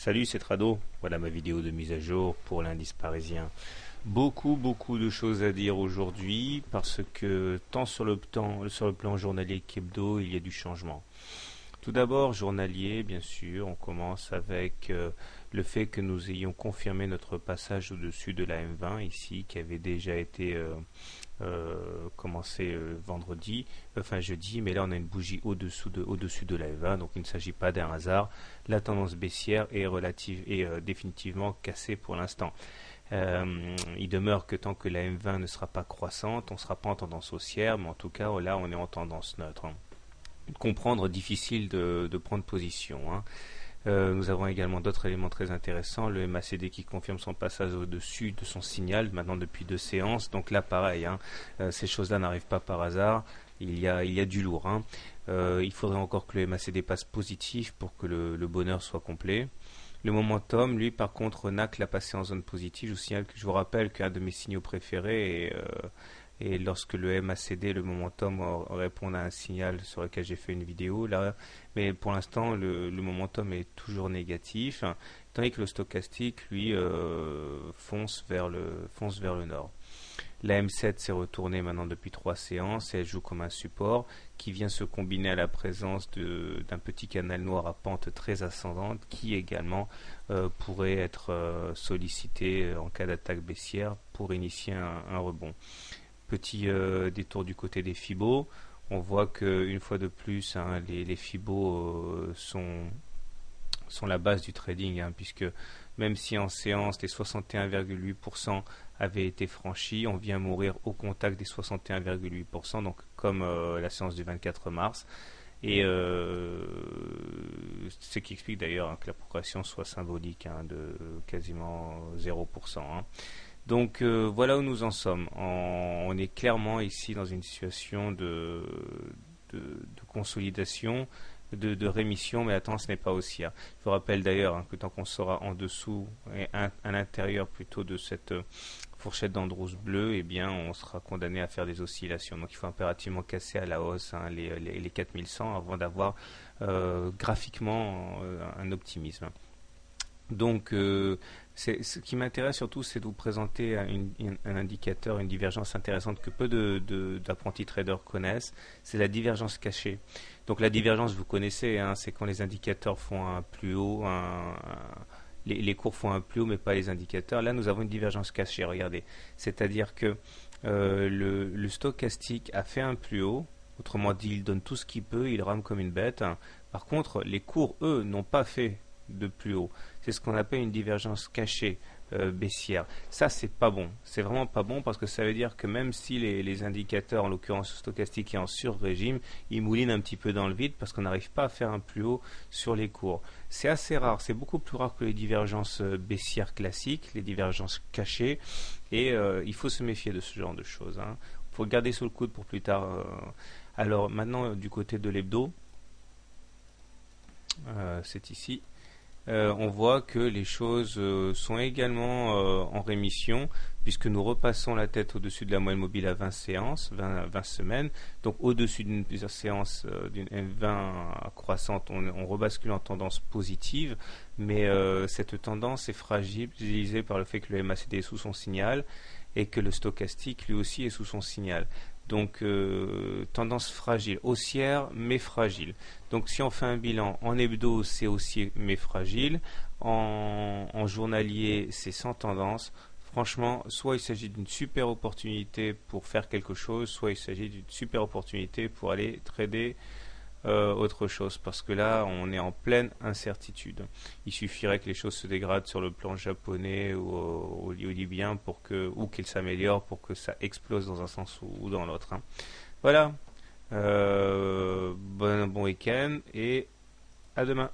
Salut, c'est Trado. Voilà ma vidéo de mise à jour pour l'indice parisien. Beaucoup de choses à dire aujourd'hui parce que tant sur le plan journalier qu'hebdo, il y a du changement. Tout d'abord, journalier, bien sûr, on commence avec le fait que nous ayons confirmé notre passage au-dessus de la M20 ici, qui avait déjà été commencé jeudi, mais là on a une bougie au-dessus de la M20, donc il ne s'agit pas d'un hasard. La tendance baissière est définitivement cassée pour l'instant. Il demeure que tant que la M20 ne sera pas croissante, on ne sera pas en tendance haussière, mais en tout cas là on est en tendance neutre. Comprendre, difficile de prendre position. Nous avons également d'autres éléments très intéressants. Le MACD qui confirme son passage au-dessus de son signal, maintenant depuis 2 séances. Donc là, pareil, ces choses-là n'arrivent pas par hasard. Il y a du lourd. Il faudrait encore que le MACD passe positif pour que le bonheur soit complet. Le momentum, lui, par contre, NAC l'a passé en zone positive. Je vous rappelle qu'un de mes signaux préférés et lorsque le MACD, le momentum, répond à un signal sur lequel j'ai fait une vidéo, là, mais pour l'instant, le momentum est toujours négatif, tandis que le stochastique, lui, fonce vers le nord. La M7 s'est retournée maintenant depuis 3 séances et elle joue comme un support qui vient se combiner à la présence d'un petit canal noir à pente très ascendante qui également pourrait être sollicité en cas d'attaque baissière pour initier un rebond. Petit détour du côté des Fibos, on voit qu'une fois de plus, les Fibos sont la base du trading, puisque même si en séance les 61,8% avaient été franchis, on vient mourir au contact des 61,8%, donc comme la séance du 24 mars. Et ce qui explique d'ailleurs que la progression soit symbolique de quasiment 0%. Donc voilà où nous en sommes. On est clairement ici dans une situation de consolidation, de rémission, mais la tendance n'est pas haussière. Je vous rappelle d'ailleurs que tant qu'on sera en dessous et à l'intérieur plutôt de cette fourchette d'Andrews bleu, eh bien on sera condamné à faire des oscillations. Donc il faut impérativement casser à la hausse les 4100 avant d'avoir graphiquement un optimisme. Donc, ce qui m'intéresse surtout, c'est de vous présenter un indicateur, une divergence intéressante que peu d'apprentis traders connaissent. C'est la divergence cachée. Donc, la divergence, vous connaissez, c'est quand les indicateurs font un plus haut, les cours font un plus haut, mais pas les indicateurs. Là, nous avons une divergence cachée. Regardez, c'est-à-dire que le stochastique a fait un plus haut. Autrement dit, il donne tout ce qu'il peut, il rame comme une bête. Par contre, les cours, eux, n'ont pas fait de plus haut. C'est ce qu'on appelle une divergence cachée baissière. Ça, c'est pas bon. C'est vraiment pas bon parce que ça veut dire que même si les indicateurs, en l'occurrence stochastique, est en sur-régime, ils moulinent un petit peu dans le vide parce qu'on n'arrive pas à faire un plus haut sur les cours. C'est assez rare. C'est beaucoup plus rare que les divergences baissières classiques, les divergences cachées. Et il faut se méfier de ce genre de choses. Il faut garder sous le coude pour plus tard. Alors maintenant, du côté de l'hebdo, c'est ici. On voit que les choses sont également en rémission puisque nous repassons la tête au-dessus de la moyenne mobile à 20 séances, 20 semaines. Donc au-dessus d'une séance d'une M20 croissante, on rebascule en tendance positive, mais cette tendance est fragilisée par le fait que le MACD est sous son signal et que le stochastique lui aussi est sous son signal. Donc tendance fragile, haussière mais fragile. Donc si on fait un bilan en hebdo, c'est haussier mais fragile. En journalier, c'est sans tendance. Franchement, soit il s'agit d'une super opportunité pour faire quelque chose, soit il s'agit d'une super opportunité pour aller trader autre chose, parce que là on est en pleine incertitude. Il suffirait que les choses se dégradent sur le plan japonais ou libyen ou qu'elles s'améliorent pour que ça explose dans un sens ou dans l'autre. Voilà, bon week-end et à demain.